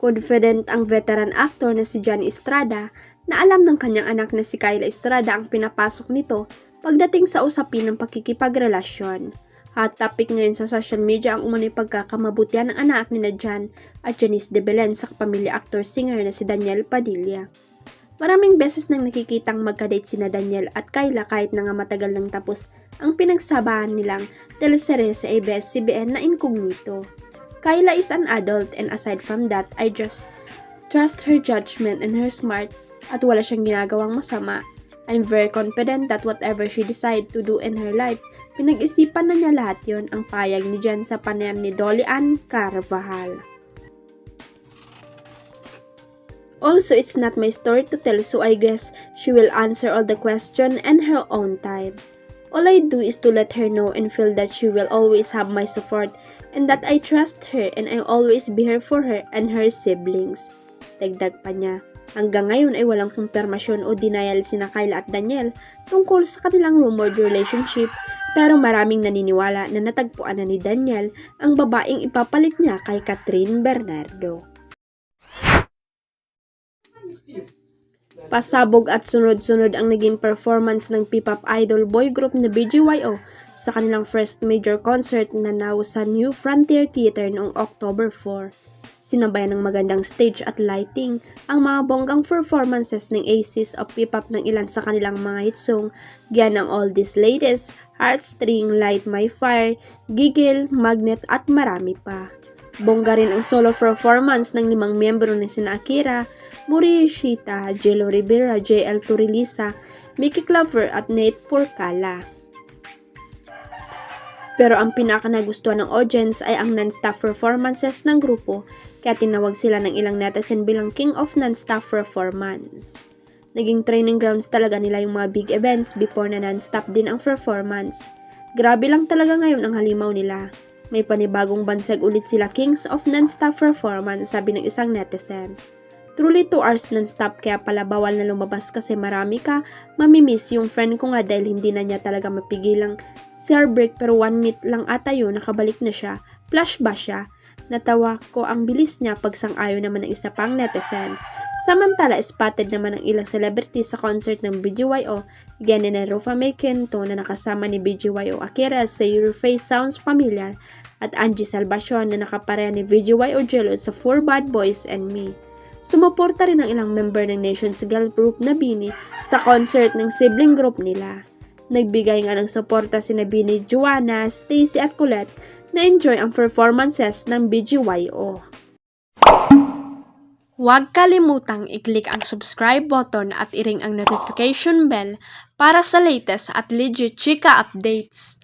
Confident ang veteran actor na si Johnny Estrada na alam ng kanyang anak na si Kyla Estrada ang pinapasok nito pagdating sa usapin ng pakikipagrelasyon. Hot topic ngayon sa social media ang umano'y pagkakamabutihan ng anak ni Jan at Janice de Belen sa kapamilya actor-singer na si Daniel Padilla. Maraming beses nang nakikitang magka-date sina Daniel at Kyla kahit na nga matagal nang tapos ang pinagsabahan nilang teleserye sa ABS-CBN na Incognito. Kyla is an adult and aside from that, I just trust her judgment and her smart at wala siyang ginagawang masama. I'm very confident that whatever she decide to do in her life, pinag-isipan na niya lahat yon, ang payag ni Jan sa panayam ni Dolly Ann Carvajal. Also, it's not my story to tell, so I guess she will answer all the questions in her own time. All I do is to let her know and feel that she will always have my support and that I trust her and I'll always be here for her and her siblings. Dagdag pa niya, hanggang ngayon ay walang kumpirmasyon o denial sina Kyla at Daniel tungkol sa kanilang rumored relationship, pero maraming naniniwala na natagpuan na ni Daniel ang babaeng ipapalit niya kay Catherine Bernardo. Pasabog at sunod-sunod ang naging performance ng P-pop idol boy group na BGYO sa kanilang first major concert na sa New Frontier Theater noong October 4. Sinabayan ng magandang stage at lighting ang mga bonggang performances ng aces of P-pop ng ilan sa kanilang mga hit song gaya ng All These Ladies, Heartstring, Light My Fire, Giggle, Magnet at marami pa. Bongga rin ang solo performance ng 5 miyembro na sina Akira, Morishita, Jello Rivera, JL Turilisa, Mickey Clover at Nate Porcala. Pero ang pinaka-nagustuhan ng audience ay ang non-stop performances ng grupo, kaya tinawag sila ng ilang netizen bilang King of Non-Stop Performance. Naging training grounds talaga nila yung mga big events before na non-stop din ang performance. Grabe lang talaga ngayon ang halimaw nila. May panibagong bansag ulit sila Kings of Non-Stop Performance, sabi ng isang netizen. Truly 2 hours non-stop, kaya pala bawal na lumabas kasi marami ka mamimiss. Yung friend ko nga dahil hindi na niya talaga mapigilang break, pero 1 minute lang ata yun, nakabalik na siya. Flash ba siya? Natawa ko ang bilis niya, pagsang-ayon naman ng isa pang netizen. Samantala, spotted naman ang ilang celebrities sa concert ng BGYO, gaya ni Rufa May Quinto na nakasama ni BGYO Akira sa Your Face Sounds Familiar at Angie Salvacion na nakapareha ni BGYO Jello sa For Bad Boys and Me. Sumuporta rin ang ilang member ng Nation's Girl Group na BINI sa concert ng sibling group nila. Nagbigay nga ng suporta sina BINI, Joanna, Stacy at Colette na enjoy ang performances ng BGYO. Huwag kalimutang i-click ang subscribe button at i-ring ang notification bell para sa latest at legit chika updates.